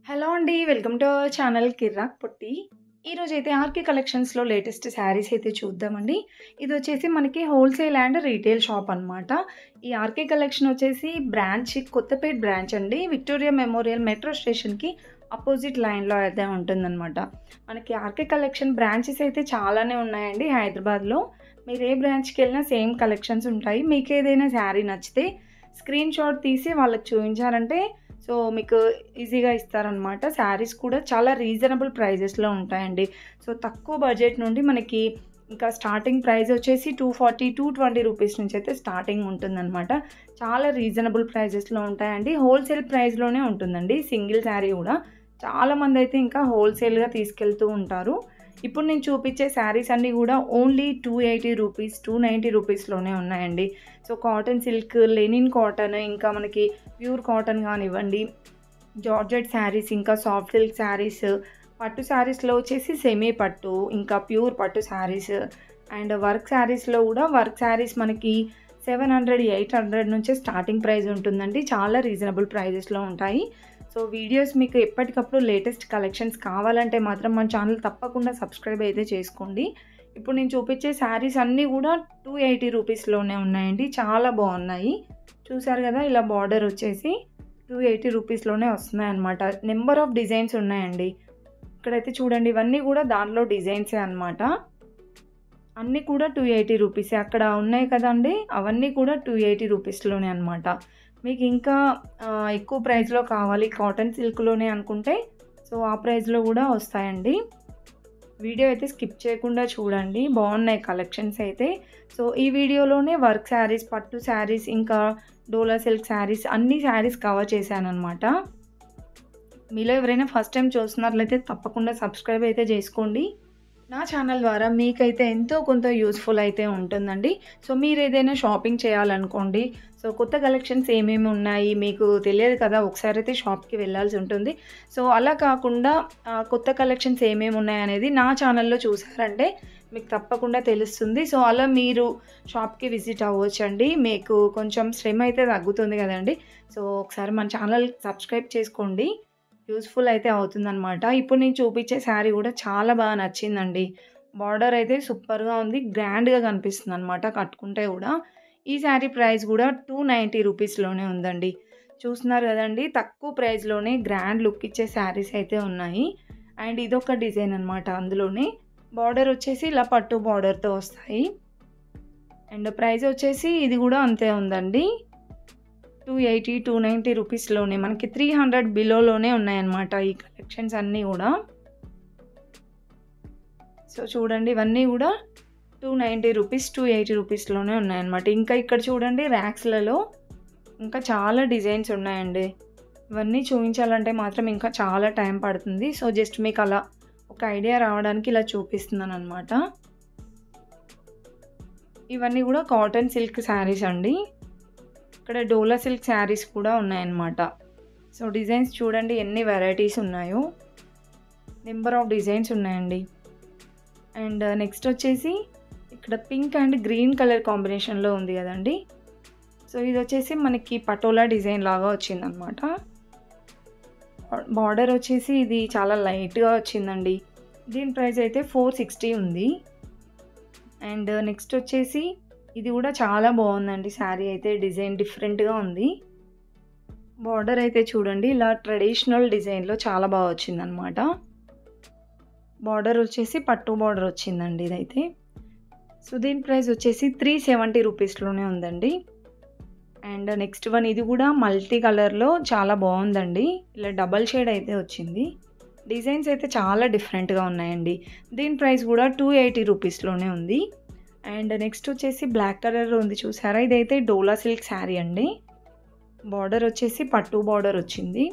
Hello అండి. Welcome to our channel కిర్రాక్ పొట్టి. ఈరోజైతే RK కలెక్షన్స్‌లో లేటెస్ట్ శారీస్ అయితే చూద్దామండి. ఇదొచ్చేసి మనకి హోల్‌సేల్ అండ్ రీటైల్ షాప్ అనమాట. ఈ ఆర్‌కే కలెక్షన్ వచ్చేసి బ్రాంచ్ కొత్తపేట బ్రాంచ్ అండి. విక్టోరియా మెమోరియల్ మెట్రో స్టేషన్‌కి అపోజిట్ లైన్‌లో అయితే ఉంటుందనమాట. మనకి ఆర్‌కే కలెక్షన్ బ్రాంచెస్ అయితే చాలానే ఉన్నాయండి హైదరాబాద్‌లో. మీరు ఏ బ్రాంచ్‌కెళ్ళినా సేమ్ కలెక్షన్స్ ఉంటాయి. మీకేదైనా శారీ నచ్చితే స్క్రీన్ షాట్ తీసి వాళ్ళకి చూయించారంటే మీకు ఈజీగా ఇస్తారనమాట. శారీస్ కూడా చాలా రీజనబుల్ ప్రైజెస్‌లో ఉంటాయండి. తక్కువ బడ్జెట్ నుండి మనకి ఇంకా స్టార్టింగ్ ప్రైస్ వచ్చేసి 240, 220 రూపీస్ నుంచి అయితే స్టార్టింగ్ ఉంటుందనమాట. చాలా రీజనబుల్ ప్రైజెస్‌లో ఉంటాయండి. హోల్‌సేల్ ప్రైస్‌లోనే ఉంటుందండి సింగిల్ శారీ గూడా. చాలామందైతే ఇంకా హోల్‌సేల్‌గా తీసుకెళ్తూ ఉంటారు. ఇప్పుడు నేను చూపించే శారీస్ అన్నీ గూడా ఓన్లీ 280 రూపీస్, 290 రూపీస్‌లోనే ఉన్నాయండి. కాటన్ సిల్క్, లెనిన్ కాటన్, ఇంకా మనకి ప్యూర్ కాటన్ గానివ్వండి, జార్జెట్ శారీస్, ఇంకా సాఫ్ట్ సిల్క్ శారీస్, పట్టు శారీస్‌లో వచ్చేసి సెమీ పట్టు, ఇంకా ప్యూర్ పట్టు శారీస్ అండ్ వర్క్ శారీస్‌లో గూడా వర్క్ శారీస్ మనకి 700, 800 నుంచే స్టార్టింగ్ ప్రైస్ ఉంటుందండి. చాలా రీజనబుల్ ప్రైజెస్‌లో ఉంటాయి. వీడియోస్ మీకు ఎప్పటికప్పుడు లేటెస్ట్ కలెక్షన్స్ కావాలంటే మాత్రం మన ఛానల్ తప్పకుండా సబ్స్క్రైబ్ అయితే చేసుకోండి. ఇప్పుడు నేను చూపించే శారీస్ అన్నీ కూడా 280 రూపీస్‌లోనే ఉన్నాయండి. చాలా బాగున్నాయి. చూసారు కదా, ఇలా బార్డర్ వచ్చేసి 280 రూపీస్‌లోనే వస్తున్నాయన్నమాట. నెంబర్ ఆఫ్ డిజైన్స్ ఉన్నాయండి. ఇక్కడైతే చూడండి, ఇవన్నీ కూడా దాంట్లో డిజైన్సే అనమాట. అన్నీ కూడా 280 రూపీసే. అక్కడ ఉన్నాయి కదండీ, అవన్నీ కూడా 280 రూపీస్‌లోనే అనమాట. మీకు ఇంకా ఎక్కువ ప్రైస్‌లో కావాలి కాటన్ సిల్క్‌లోనే అనుకుంటే ఆ ప్రైస్‌లో కూడా వస్తాయండి. వీడియో అయితే స్కిప్ చేయకుండా చూడండి. బాగున్నాయి కలెక్షన్స్ అయితే. ఈ వీడియోలోనే వర్క్ శారీస్, పట్టు శారీస్, ఇంకా డోలా సిల్క్ శారీస్ అన్ని శారీస్ కవర్ చేశాననమాట. మీలో ఎవరైనా ఫస్ట్ టైం చూస్తున్నట్లయితే తప్పకుండా సబ్స్క్రైబ్ అయితే చేసుకోండి. నా ఛానల్ ద్వారా మీకైతే ఎంతో కొంత యూస్‌ఫుల్ అయితే ఉంటుందండి. మీరేదైనా షాపింగ్ చేయాలనుకోండి, కొత్త కలెక్షన్స్ ఏమేమి ఉన్నాయి మీకు తెలియదు కదా, ఒకసారైతే షాప్‌కి వెళ్ళాల్సి ఉంటుంది. అలా కాకుండా కొత్త కలెక్షన్స్ ఏమేమి ఉన్నాయనేది నా ఛానల్‌లో చూసారంటే మీకు తప్పకుండా తెలుస్తుంది. అలా మీరు షాప్‌కి విజిట్ అవ్వచ్చండి. మీకు కొంచెం శ్రమ అయితే తగ్గుతుంది కదండీ. ఒకసారి మన ఛానల్ సబ్స్క్రైబ్ చేసుకోండి. యూజ్‌ఫుల్ అయితే అవుతుందనమాట. ఇప్పుడు నేను చూపించే శారీ కూడా చాలా బాగా నచ్చిందండి. బార్డర్ అయితే సూపర్‌గా ఉంది. గ్రాండ్‌గా కనిపిస్తుందనమాట కట్టుకుంటే కూడా. ఈ శారీ ప్రైస్ కూడా 290 రూపీస్‌లోనే ఉందండి. చూస్తున్నారు కదండీ, తక్కువ ప్రైస్‌లోనే గ్రాండ్ లుక్ ఇచ్చే శారీస్ అయితే ఉన్నాయి. అండ్ ఇదొక డిజైన్ అనమాట. అందులోనే బార్డర్ వచ్చేసి ఇలా పట్టు బార్డర్‌తో వస్తాయి. అండ్ ప్రైస్ వచ్చేసి ఇది కూడా అంతే ఉందండి. 280, 290 రూపీస్‌లోనే మనకి 300 బిలోలోనే ఉన్నాయన్నమాట ఈ కలెక్షన్స్ అన్నీ కూడా. చూడండి, ఇవన్నీ కూడా 290 రూపీస్, 280 రూపీస్‌లోనే ఉన్నాయన్నమాట. ఇంకా ఇక్కడ చూడండి, ర్యాక్స్‌లలో ఇంకా చాలా డిజైన్స్ ఉన్నాయండి. ఇవన్నీ చూపించాలంటే మాత్రం ఇంకా చాలా టైం పడుతుంది. జస్ట్ మీకు అలా ఒక ఐడియా రావడానికి ఇలా చూపిస్తున్నానన్నమాట. ఇవన్నీ కూడా కాటన్ సిల్క్ శారీస్ అండి. ఇక్కడ డోలా సిల్క్ శారీస్ కూడా ఉన్నాయన్నమాట. డిజైన్స్ చూడండి ఎన్ని వెరైటీస్ ఉన్నాయో. నెంబర్ ఆఫ్ డిజైన్స్ ఉన్నాయండి. అండ్ నెక్స్ట్ వచ్చేసి ఇక్కడ పింక్ అండ్ గ్రీన్ కలర్ కాంబినేషన్లో ఉంది కదండి. ఇది వచ్చేసి మనకి పటోలా డిజైన్ లాగా వచ్చిందనమాట. బార్డర్ వచ్చేసి ఇది చాలా లైట్గా వచ్చిందండి. దీని ప్రైస్ అయితే 460 ఉంది. అండ్ నెక్స్ట్ వచ్చేసి ఇది కూడా చాలా బాగుందండి. శారీ అయితే డిజైన్ డిఫరెంట్‌గా ఉంది. బార్డర్ అయితే చూడండి, ఇలా ట్రెడిషనల్ డిజైన్‌లో చాలా బాగా వచ్చిందనమాట. బార్డర్ వచ్చేసి పట్టు బార్డర్ వచ్చిందండి ఇదైతే. దీని ప్రైస్ వచ్చేసి 370 రూపీస్‌లోనే ఉందండి. అండ్ నెక్స్ట్ వన్, ఇది కూడా మల్టీ కలర్‌లో చాలా బాగుందండి. ఇలా డబల్ షేడ్ అయితే వచ్చింది. డిజైన్స్ అయితే చాలా డిఫరెంట్‌గా ఉన్నాయండి. దీని ప్రైస్ కూడా 280 రూపీస్‌లోనే ఉంది. అండ్ నెక్స్ట్ వచ్చేసి బ్లాక్ కలర్‌లో ఉంది చూసారా, ఇదైతే డోలా సిల్క్ శారీ అండి. బార్డర్ వచ్చేసి పట్టు బార్డర్ వచ్చింది.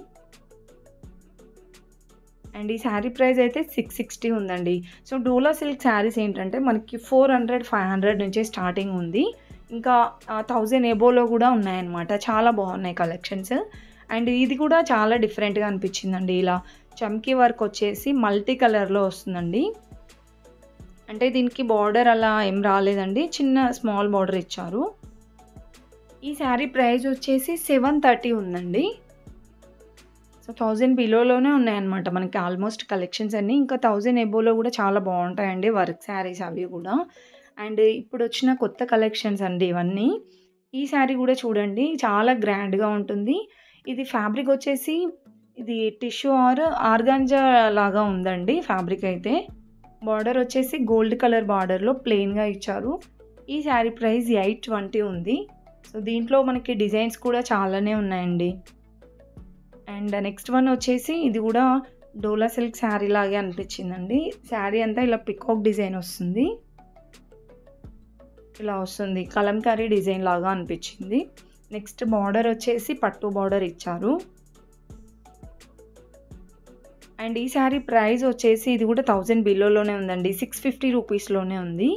అండ్ ఈ శారీ ప్రైస్ అయితే 660 ఉందండి. డోలా సిల్క్ శారీస్ ఏంటంటే మనకి 400, 500 నుంచే స్టార్టింగ్ ఉంది. ఇంకా 1000 ఎబోలో కూడా ఉన్నాయన్నమాట. చాలా బాగున్నాయి కలెక్షన్స్. అండ్ ఇది కూడా చాలా డిఫరెంట్‌గా అనిపించిందండి. ఇలా చమ్కీ వర్క్ వచ్చేసి మల్టీ కలర్‌లో వస్తుందండి. అంటే దీనికి బార్డర్ అలా ఏం రాలేదండి, చిన్న స్మాల్ బార్డర్ ఇచ్చారు. ఈ శారీ ప్రైస్ వచ్చేసి 730 ఉందండి. సో 1000 బిలోలోనే ఉన్నాయన్నమాట మనకి ఆల్మోస్ట్ కలెక్షన్స్ అన్నీ. ఇంకా 1000 ఎబోవ్‌లో గూడా చాలా బావుంటాయండి వర్క్ శారీస్ అవి గూడా. అండ్ ఇప్పుడొచ్చిన కొత్త కలెక్షన్స్ అండి ఇవన్నీ. ఈ శారీ గూడా చూడండి చాలా గ్రాండ్‌గా ఉంటుంది. ఇది ఫ్యాబ్రిక్ వచ్చేసి ఇది టిష్యూ ఆర్ ఆర్గాంజా లాగా ఉందండి ఫ్యాబ్రిక్ అయితే. బార్డర్ వచ్చేసి గోల్డ్ కలర్ బార్డర్‌లో ప్లెయిన్‌గా ఇచ్చారు. ఈ శారీ ప్రైస్ 820 ఉంది. సో దీంట్లో మనకి డిజైన్స్ కూడా చాలానే ఉన్నాయండి. అండ్ నెక్స్ట్ వన్ వచ్చేసి ఇది కూడా డోలా సిల్క్ శారీ లాగే అనిపించిందండి. శారీ అంతా ఇలా పికాక్ డిజైన్ వస్తుంది. ఇలా వస్తుంది కలంకారీ డిజైన్ లాగా అనిపించింది. నెక్స్ట్ బార్డర్ వచ్చేసి పట్టు బార్డర్ ఇచ్చారు. అండ్ ఈ శారీ ప్రైస్ వచ్చేసి ఇది కూడా 1000 బిలోలోనే ఉందండి. 650 రూపీస్లోనే ఉంది.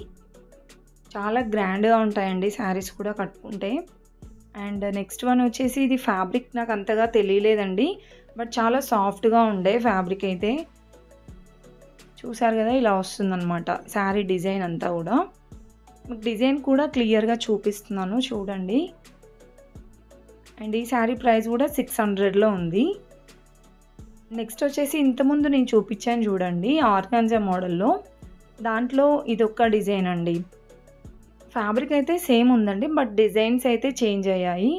చాలా గ్రాండ్‌గా ఉంటాయండి శారీస్ కూడా కట్టుకుంటే. అండ్ నెక్స్ట్ వన్ వచ్చేసి ఇది ఫ్యాబ్రిక్ నాకు అంతగా తెలియలేదండి. బట్ చాలా సాఫ్ట్‌గా ఉండే ఫ్యాబ్రిక్ అయితే. చూసారు కదా ఇలా వస్తుందన్నమాట శారీ డిజైన్ అంతా కూడా. మీకు డిజైన్ కూడా క్లియర్‌గా చూపిస్తున్నాను చూడండి. అండ్ ఈ శారీ ప్రైస్ కూడా 600లో ఉంది. నెక్స్ట్ వచ్చేసి ఇంతకుముందు నేను చూపించాను చూడండి ఆర్గాంజా మోడల్లో. దాంట్లో ఇదొక డిజైన్ అండి. ఫ్యాబ్రిక్ అయితే సేమ్ ఉందండి. బట్ డిజైన్స్ అయితే చేంజ్ అయ్యాయి.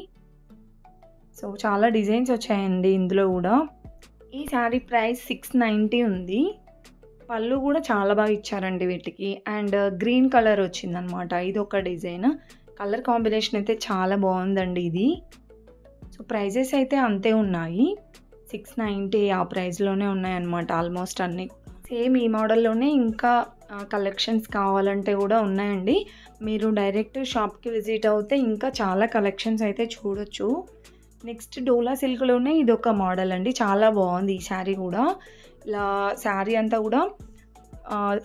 సో చాలా డిజైన్స్ వచ్చాయండి ఇందులో కూడా. ఈ శారీ ప్రైస్ 690 ఉంది. పళ్ళు కూడా చాలా బాగా ఇచ్చారండి వీటికి. అండ్ గ్రీన్ కలర్ వచ్చిందనమాట. ఇదొక డిజైన్. కలర్ కాంబినేషన్ అయితే చాలా బాగుందండి ఇది. సో ప్రైజెస్ అయితే అంతే ఉన్నాయి. 690 ఆ ప్రైస్‌లోనే ఉన్నాయన్నమాట ఆల్మోస్ట్ అన్నీ. సేమ్ ఈ మోడల్‌లోనే ఇంకా కలెక్షన్స్ కావాలంటే కూడా ఉన్నాయండి. మీరు డైరెక్ట్ షాప్‌కి విజిట్ అవుతే ఇంకా చాలా కలెక్షన్స్ అయితే చూడొచ్చు. నెక్స్ట్ డోలా సిల్క్‌లోనే ఇదొక మోడల్ అండి. చాలా బాగుంది ఈ శారీ కూడా. ఇలా శారీ అంతా కూడా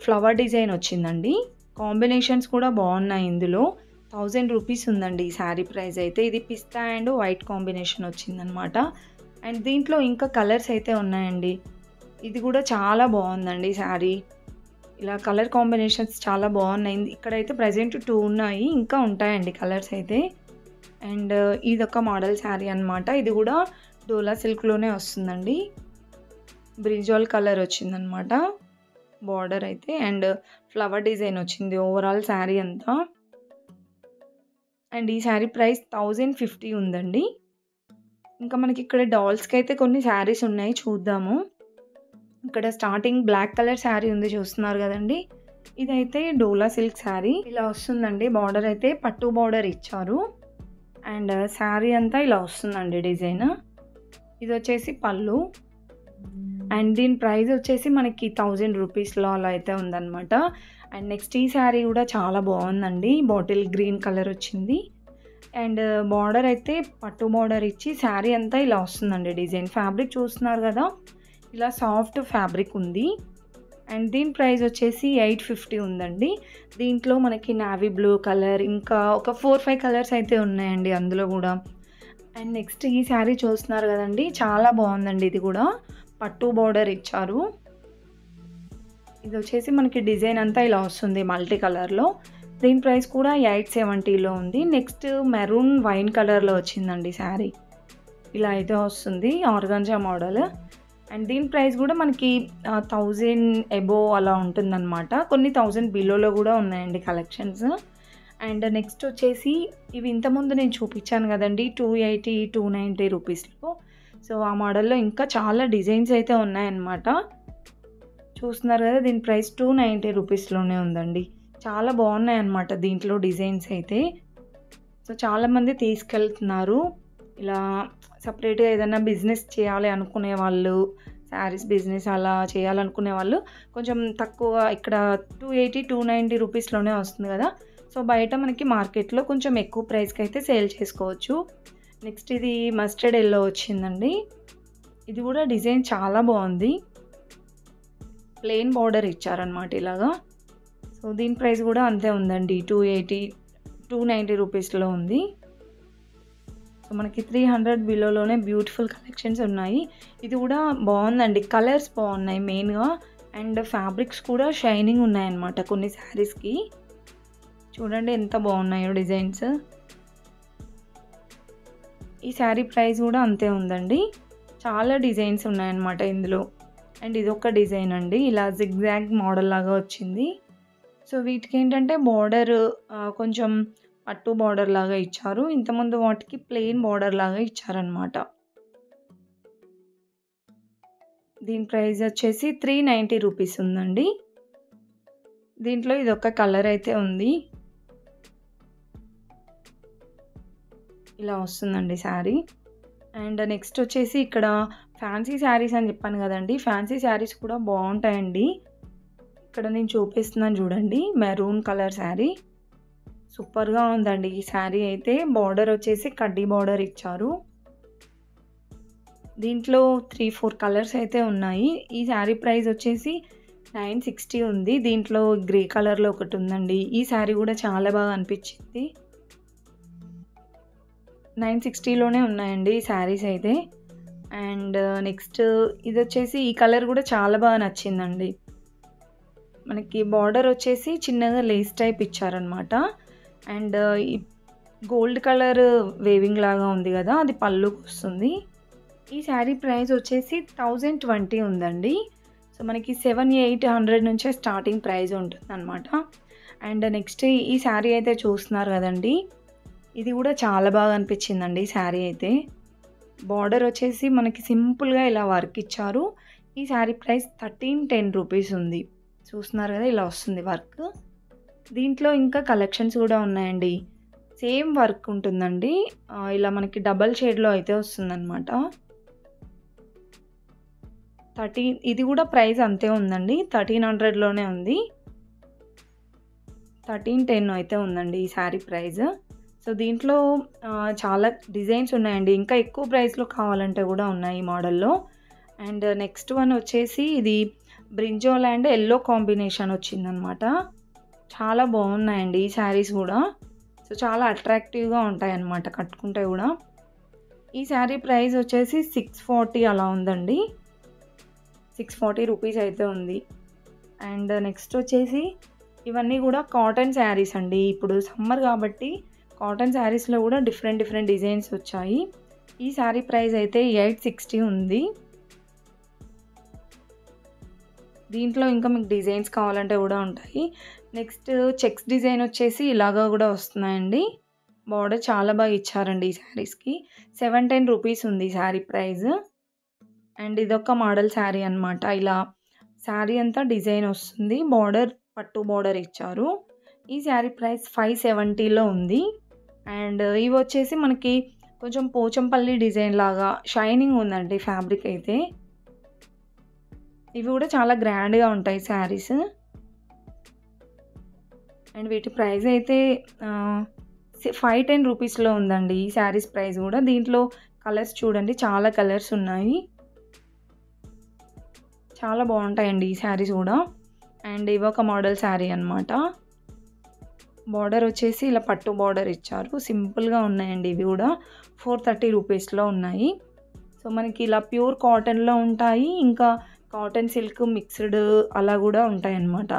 ఫ్లవర్ డిజైన్ వచ్చిందండి. కాంబినేషన్స్ కూడా బాగున్నాయి ఇందులో. 1000 రూపీస్ ఉందండి ఈ శారీ ప్రైస్ అయితే. ఇది పిస్తా అండ్ వైట్ కాంబినేషన్ వచ్చిందనమాట. అండ్ దీంట్లో ఇంకా కలర్స్ అయితే ఉన్నాయండి. ఇది కూడా చాలా బాగుందండి శారీ. ఇలా కలర్ కాంబినేషన్స్ చాలా బాగున్నాయి. ఇక్కడైతే ప్రెజెంట్ 2 ఉన్నాయి. ఇంకా ఉంటాయండి కలర్స్ అయితే. అండ్ ఇదొక మోడల్ శారీ అనమాట. ఇది కూడా డోలా సిల్క్‌లోనే వస్తుందండి. బ్రింజాల్ కలర్ వచ్చిందనమాట బార్డర్ అయితే. అండ్ ఫ్లవర్ డిజైన్ వచ్చింది ఓవరాల్ శారీ అంతా. అండ్ ఈ శారీ ప్రైస్ 1050 ఉందండి. ఇంకా మనకి ఇక్కడ డాల్స్‌కి అయితే కొన్ని శారీస్ ఉన్నాయి చూద్దాము. ఇక్కడ స్టార్టింగ్ బ్లాక్ కలర్ శారీ ఉంది చూస్తున్నారు కదండి. ఇదైతే డోలా సిల్క్ శారీ. ఇలా వస్తుందండి. బార్డర్ అయితే పట్టు బార్డర్ ఇచ్చారు. అండ్ శారీ అంతా ఇలా వస్తుందండి డిజైన్. ఇది వచ్చేసి పళ్ళు. అండ్ దీని ప్రైస్ వచ్చేసి మనకి 1000 రూపీస్‌లో అలా అయితే ఉందన్నమాట. అండ్ నెక్స్ట్ ఈ శారీ కూడా చాలా బాగుందండి. బాటిల్ గ్రీన్ కలర్ వచ్చింది. అండ్ బార్డర్ అయితే పట్టు బార్డర్ ఇచ్చి శారీ అంతా ఇలా వస్తుందండి డిజైన్. ఫ్యాబ్రిక్ చూస్తున్నారు కదా ఇలా సాఫ్ట్ ఫ్యాబ్రిక్ ఉంది. అండ్ దీని ప్రైస్ వచ్చేసి 850 ఉందండి. దీంట్లో మనకి నావీ బ్లూ కలర్ ఇంకా ఒక 4, 5 కలర్స్ అయితే ఉన్నాయండి అందులో కూడా. అండ్ నెక్స్ట్ ఈ శారీ చూస్తున్నారు కదండి చాలా బాగుందండి. ఇది కూడా పట్టు బార్డర్ ఇచ్చారు. ఇది వచ్చేసి మనకి డిజైన్ అంతా ఇలా వస్తుంది మల్టీ కలర్లో. దీని ప్రైస్ కూడా 870లో ఉంది. నెక్స్ట్ మెరూన్ వైన్ కలర్లో వచ్చిందండి శారీ. ఇలా అయితే వస్తుంది ఆర్గాంజా మోడల్. అండ్ దీని ప్రైస్ కూడా మనకి 1000 అబోవ్ అలా ఉంటుందన్నమాట. కొన్ని 1000 బిలోలో కూడా ఉన్నాయండి కలెక్షన్స్. అండ్ నెక్స్ట్ వచ్చేసి ఇవి ఇంతకుముందు నేను చూపించాను కదండి 280, 290 రూపీస్లో. సో ఆ మోడల్లో ఇంకా చాలా డిజైన్స్ అయితే ఉన్నాయన్నమాట. చూస్తున్నారు కదా దీని ప్రైస్ 290 రూపీస్లోనే ఉందండి. చాలా బాగున్నాయన్నమాట దీంట్లో డిజైన్స్ అయితే. సో చాలామంది తీసుకెళ్తున్నారు. ఇలా సపరేట్‌గా ఏదైనా బిజినెస్ చేయాలి అనుకునే వాళ్ళు, శారీస్ బిజినెస్ అలా చేయాలనుకునే వాళ్ళు కొంచెం తక్కువ ఇక్కడ 280, 290 రూపీస్‌లోనే వస్తుంది కదా. సో బయట మనకి మార్కెట్‌లో కొంచెం ఎక్కువ ప్రైస్‌కి అయితే సేల్ చేసుకోవచ్చు. నెక్స్ట్ ఇది మస్టర్డ్ యెల్లో వచ్చిందండి. ఇది కూడా డిజైన్ చాలా బాగుంది. ప్లెయిన్ బార్డర్ ఇచ్చారనమాట ఇలాగా. సో దీని ప్రైస్ కూడా అంతే ఉందండి. 280, 290 రూపీస్‌లో ఉంది. సో మనకి 300 బిలోలోనే బ్యూటిఫుల్ కలెక్షన్స్ ఉన్నాయి. ఇది కూడా బాగుందండి. కలర్స్ బాగున్నాయి మెయిన్‌గా. అండ్ ఫ్యాబ్రిక్స్ కూడా షైనింగ్ ఉన్నాయన్నమాట కొన్ని శారీస్‌కి. చూడండి ఎంత బాగున్నాయో డిజైన్స్. ఈ శారీ ప్రైస్ కూడా అంతే ఉందండి. చాలా డిజైన్స్ ఉన్నాయన్నమాట ఇందులో. అండ్ ఇదొక డిజైన్ అండి. ఇలా జిగ్‌జాగ్ మోడల్ లాగా వచ్చింది. సో, వీటికేంటంటే బోర్డర్ కొంచెం పట్టు బోర్డర్ లాగా ఇచ్చారు. ఇంతకుముందు వాటికి ప్లెయిన్ బోర్డర్ లాగా ఇచ్చారనమాట. దీని ప్రైస్ వచ్చేసి 390 రూపీస్ ఉందండి. దీంట్లో ఇదొక కలర్ అయితే ఉంది. ఇలా వస్తుందండి శారీ. అండ్ నెక్స్ట్ వచ్చేసి ఇక్కడ ఫ్యాన్సీ శారీస్ అని చెప్పాను కదండీ! ఫ్యాన్సీ శారీస్ కూడా బావుంటాయండి. ఇక్కడ నేను చూపిస్తున్నాను చూడండి. Maroon colour sari. సూపర్‌గా ఉందండి ఈ శారీ అయితే. బోర్డర్ వచ్చేసి కడ్డీ బోర్డర్ ఇచ్చారు. దీంట్లో 3, 4 కలర్స్ అయితే ఉన్నాయి. ఈ శారీ ప్రైస్ వచ్చేసి 960 ఉంది. దీంట్లో గ్రే కలర్‌లో ఒకటి ఉందండి. ఈ శారీ కూడా చాలా బాగా అనిపించింది. 960లోనే ఉన్నాయండి ఈ శారీస్ అయితే. అండ్ నెక్స్ట్ ఇదొచ్చేసి ఈ కలర్ కూడా చాలా బాగా నచ్చిందండి. మనకి బార్డర్ వచ్చేసి చిన్నగా లేస్ టైప్ ఇచ్చారనమాట. అండ్ ఈ గోల్డ్ కలర్ వేవింగ్ లాగా ఉంది కదా! అది పళ్ళుకి వస్తుంది. ఈ శారీ ప్రైస్ వచ్చేసి 1020 ఉందండి. సో, మనకి 700-800 నుంచే స్టార్టింగ్ ప్రైస్ ఉంటుందన్నమాట. అండ్ నెక్స్ట్ ఈ శారీ అయితే చూస్తున్నారు కదండీ! ఇది కూడా చాలా బాగా అనిపించిందండి ఈ శారీ అయితే. బార్డర్ వచ్చేసి మనకి సింపుల్‌గా ఇలా వర్క్ ఇచ్చారు. ఈ శారీ ప్రైస్ 1310 రూపీస్ ఉంది. చూస్తున్నారు కదా! ఇలా వస్తుంది వర్క్. దీంట్లో ఇంకా కలెక్షన్స్ కూడా ఉన్నాయండి. సేమ్ వర్క్ ఉంటుందండి. ఇలా మనకి డబల్ షేడ్‌లో అయితే వస్తుందన్నమాట. ఇది కూడా ప్రైస్ అంతే ఉందండి. 1300లోనే ఉంది. 1310 అయితే ఉందండి ఈ శారీ ప్రైస్. సో, దీంట్లో చాలా డిజైన్స్ ఉన్నాయండి. ఇంకా ఎక్కువ ప్రైస్‌లో కావాలంటే కూడా ఉన్నాయి ఈ మోడల్‌లో. అండ్ నెక్స్ట్ వన్ వచ్చేసి ఇది బ్రింజాల్ అండ్ యెల్లో కాంబినేషన్ వచ్చిందనమాట. చాలా బాగున్నాయండి ఈ శారీస్ కూడా. సో, చాలా అట్రాక్టివ్‌గా ఉంటాయన్నమాట కట్టుకుంటే కూడా. ఈ శారీ ప్రైస్ వచ్చేసి 640 అలా ఉందండి. 640 రూపీస్ అయితే ఉంది. అండ్ నెక్స్ట్ వచ్చేసి ఇవన్నీ కూడా కాటన్ శారీస్ అండి. ఇప్పుడు సమ్మర్ కాబట్టి కాటన్ శారీస్‌లో కూడా డిఫరెంట్ డిజైన్స్ వచ్చాయి. ఈ శారీ ప్రైస్ అయితే 860 ఉంది. దీంట్లో ఇంకా మీకు డిజైన్స్ కావాలంటే కూడా ఉంటాయి. నెక్స్ట్ చెక్స్ డిజైన్ వచ్చేసి ఇలాగా కూడా వస్తున్నాయండి. బార్డర్ చాలా బాగా ఇచ్చారండి ఈ శారీస్‌కి. 710 రూపీస్ ఉంది ఈ శారీ ప్రైస్. అండ్ ఇదొక మోడల్ శారీ అనమాట. ఇలా శారీ అంతా డిజైన్ వస్తుంది. బార్డర్ పట్టు బార్డర్ ఇచ్చారు. ఈ శారీ ప్రైస్ 570లో ఉంది. అండ్ ఇవి వచ్చేసి మనకి కొంచెం పోచంపల్లి డిజైన్ లాగా షైనింగ్ ఉందండి ఫ్యాబ్రిక్ అయితే. ఇవి కూడా చాలా గ్రాండ్‌గా ఉంటాయి శారీస్. అండ్ వీటి ప్రైస్ అయితే 510 రూపీస్‌లో ఉందండి ఈ శారీస్ ప్రైస్ కూడా. దీంట్లో కలర్స్ చూడండి చాలా కలర్స్ ఉన్నాయి. చాలా బాగుంటాయండి ఈ శారీస్ కూడా. అండ్ ఇవొక మోడల్ శారీ అనమాట. బార్డర్ వచ్చేసి ఇలా పట్టు బార్డర్ ఇచ్చారు. సింపుల్‌గా ఉన్నాయండి ఇవి కూడా. 430 రూపీస్‌లో ఉన్నాయి. సో, మనకి ఇలా ప్యూర్ కాటన్‌లో ఉంటాయి. ఇంకా కాటన్ సిల్క్ మిక్స్డ్ అలా కూడా ఉంటాయన్నమాట.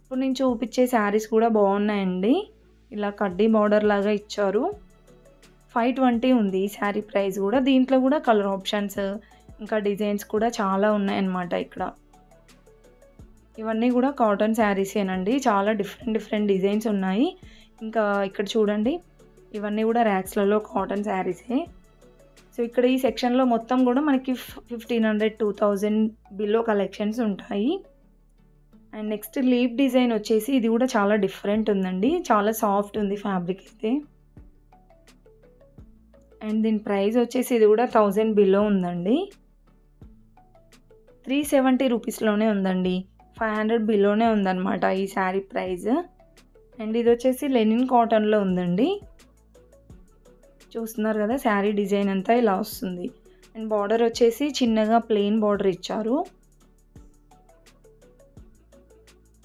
ఇప్పుడు నేను చూపించే శారీస్ కూడా బాగున్నాయండి. ఇలా కడ్డీ బార్డర్ లాగా ఇచ్చారు. 520 ఉంది ఈ శారీ ప్రైస్ కూడా. దీంట్లో కూడా కలర్ ఆప్షన్స్ ఇంకా డిజైన్స్ కూడా చాలా ఉన్నాయన్నమాట ఇక్కడ. ఇవన్నీ కూడా కాటన్ శారీసేనండి. చాలా డిఫరెంట్ డిజైన్స్ ఉన్నాయి. ఇంకా ఇక్కడ చూడండి ఇవన్నీ కూడా ర్యాక్స్‌లలో కాటన్ శారీసే. సో, ఇక్కడ ఈ సెక్షన్‌లో మొత్తం కూడా మనకి 1500, 2000 బిలో కలెక్షన్స్ ఉంటాయి. అండ్ నెక్స్ట్ లీఫ్ డిజైన్ వచ్చేసి ఇది కూడా చాలా డిఫరెంట్ ఉందండి. చాలా సాఫ్ట్ ఉంది ఫ్యాబ్రిక్ అయితే. అండ్ దీని ప్రైస్ వచ్చేసి ఇది కూడా 1000 బిలో ఉందండి. 370 రూపీస్‌లోనే ఉందండి. 500 బిలోనే ఉందన్నమాట ఈ శారీ ప్రైస్. అండ్ ఇది వచ్చేసి లెనిన్ కాటన్‌లో ఉందండి. చూస్తున్నారు కదా శారీ డిజైన్ అంతా ఇలా వస్తుంది. అండ్ బార్డర్ వచ్చేసి చిన్నగా ప్లెయిన్ బార్డర్ ఇచ్చారు.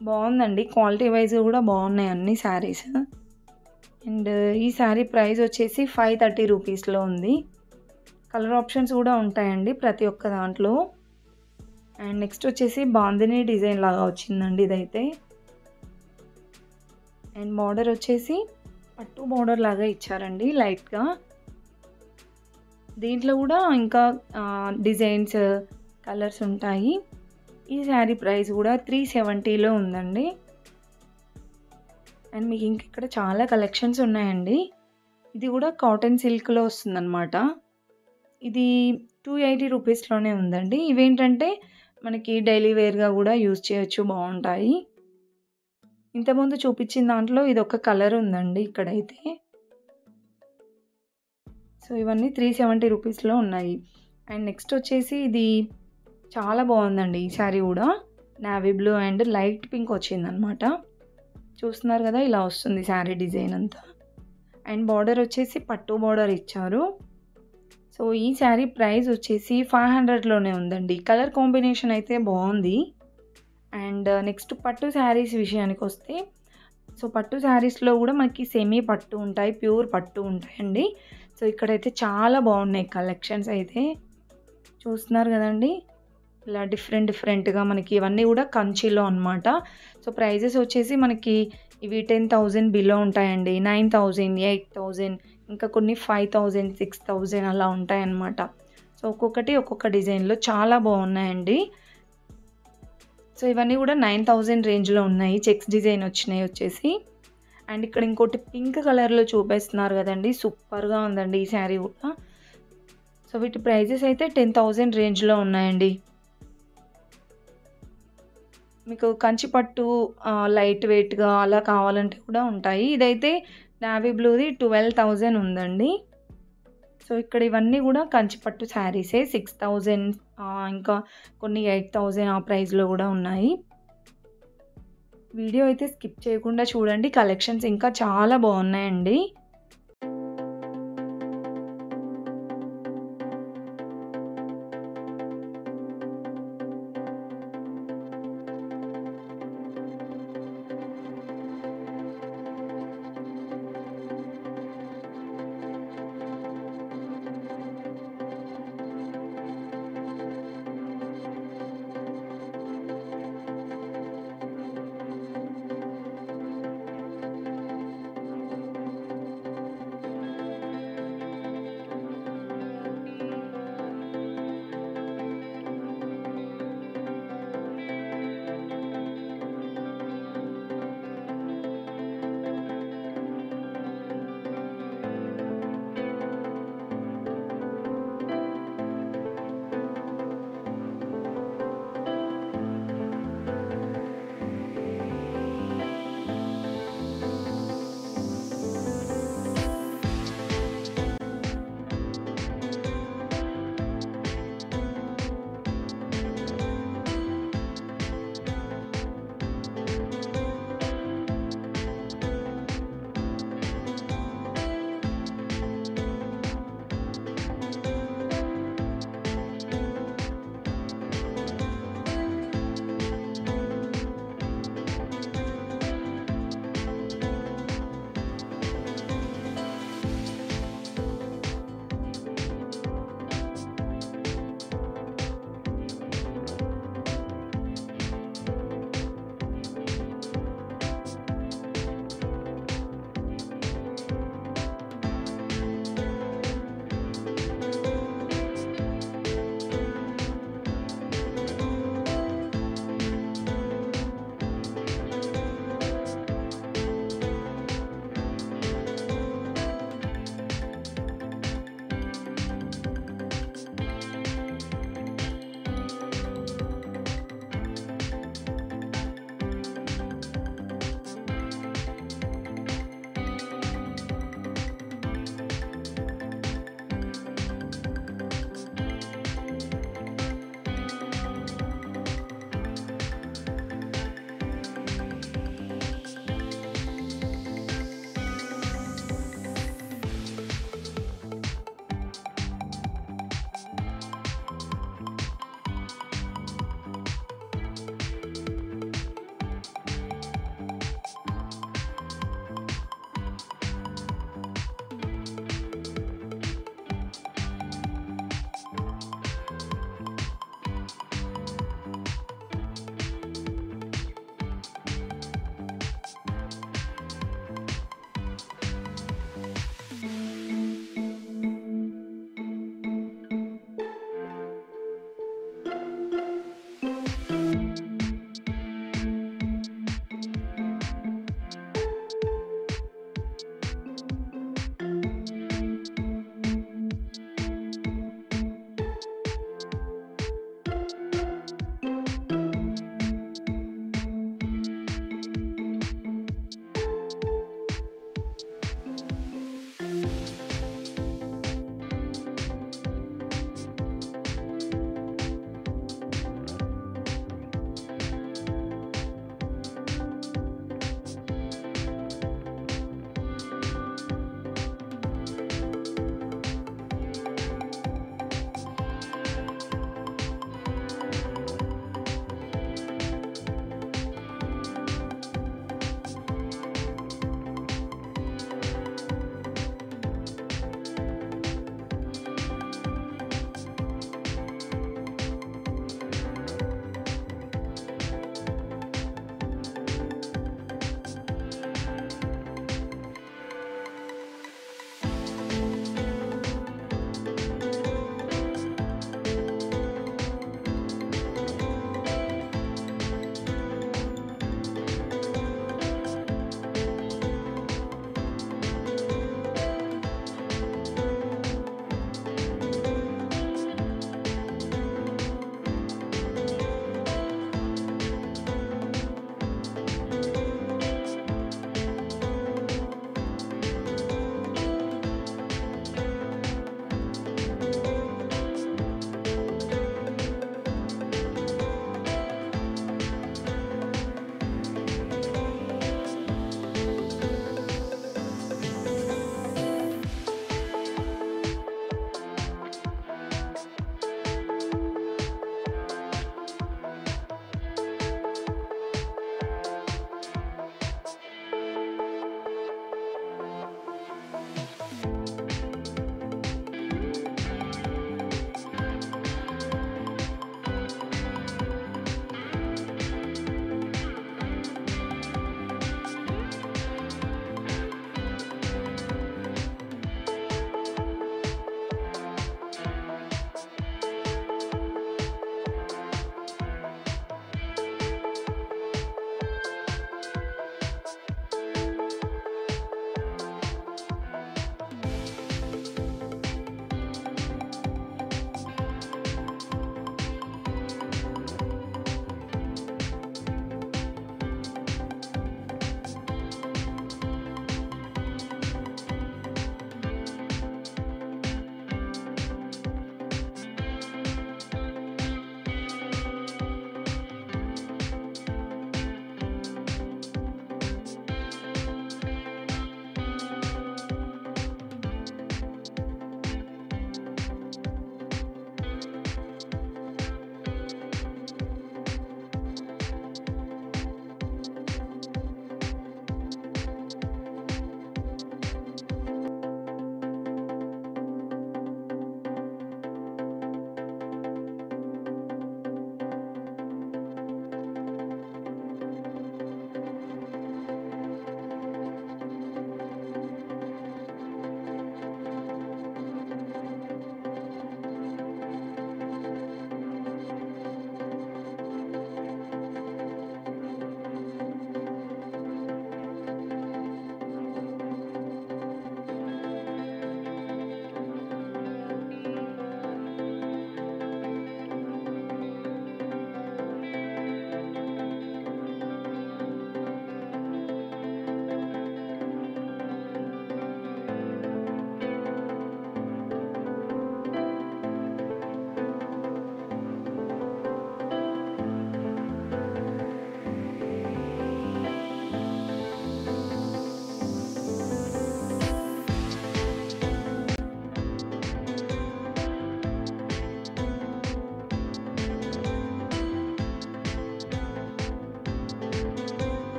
బాగుందండి. క్వాలిటీ వైజ్ కూడా బాగున్నాయి అన్ని శారీస్. అండ్ ఈ శారీ ప్రైస్ వచ్చేసి 530 రూపీస్‌లో ఉంది. కలర్ ఆప్షన్స్ కూడా ఉంటాయండి ప్రతి ఒక్క దాంట్లో. అండ్ నెక్స్ట్ వచ్చేసి బాందిని డిజైన్ లాగా వచ్చిందండి ఇదైతే. అండ్ బార్డర్ వచ్చేసి పట్టు బార్డర్ లాగా ఇచ్చారండి లైట్‌గా. దీంట్లో కూడా ఇంకా డిజైన్స్, కలర్స్ ఉంటాయి. ఈ శారీ ప్రైస్ కూడా 370లో ఉందండి. అండ్ మీకు ఇంక ఇక్కడ చాలా కలెక్షన్స్ ఉన్నాయండి. ఇది కూడా కాటన్ సిల్క్‌లో వస్తుందన్నమాట. ఇది 280 రూపీస్‌లోనే ఉందండి. ఇవేంటంటే మనకి డైలీ వేర్‌గా కూడా యూజ్ చేయొచ్చు, బావుంటాయి. ఇంతకుముందు చూపించిన దాంట్లో ఇదొక కలర్ ఉందండి ఇక్కడైతే. సో, ఇవన్నీ 370 రూపీస్‌లో ఉన్నాయి. అండ్ నెక్స్ట్ వచ్చేసి ఇది చాలా బావుందండి ఈ శారీ కూడా. Navy blue and light pink వచ్చిందనమాట. చూస్తున్నారు కదా, ఇలా వస్తుంది శారీ డిజైన్ అంతా. అండ్ బార్డర్ వచ్చేసి పట్టు బార్డర్ ఇచ్చారు. సో, ఈ శారీ ప్రైస్ వచ్చేసి 500లోనే ఉందండి. కలర్ కాంబినేషన్ అయితే బావుంది. అండ్ నెక్స్ట్ పట్టు శారీస్ విషయానికొస్తే, సో, పట్టు శారీస్‌లో కూడా మనకి సెమీ పట్టు ఉంటాయి, ప్యూర్ పట్టు ఉంటాయండి. సో, ఇక్కడైతే చాలా బాగున్నాయి కలెక్షన్స్ అయితే. చూస్తున్నారు కదండీ! ఇలా డిఫరెంట్‌గా మనకి ఇవన్నీ కూడా కంచిలో అనమాట. సో, ప్రైజెస్ వచ్చేసి మనకి ఇవి 10,000 బిలో ఉంటాయండి. 9,000, 8,000 ఇంకా కొన్ని 5,000, 6,000 అలా ఉంటాయన్నమాట. సో, ఒక్కొక్కటి ఒక్కొక్క డిజైన్‌లో చాలా బాగున్నాయండి. సో, ఇవన్నీ కూడా 9,000 రేంజ్‌లో ఉన్నాయి. చెక్స్ డిజైన్ వచ్చినాయి వచ్చేసి. అండ్ ఇక్కడ ఇంకోటి పింక్ కలర్‌లో చూపిస్తున్నారు కదండీ! సూపర్‌గా ఉందండి ఈ శారీ కూడా. సో, వీటి ప్రైజెస్ అయితే 10,000 రేంజ్‌లో ఉన్నాయండి. మీకు కంచి పట్టు లైట్ వెయిట్‌గా అలా కావాలంటే కూడా ఉంటాయి. ఇదైతే నేవీ బ్లూది 12,000 ఉందండి. సో, ఇక్కడ ఇవన్నీ కూడా కంచి పట్టు శారీసే. 6,000 ఇంకా కొన్ని 8,000 ఆ ప్రైస్‌లో కూడా ఉన్నాయి. వీడియో అయితే స్కిప్ చేయకుండా చూడండి. కలెక్షన్స్ ఇంకా చాలా బాగున్నాయండి.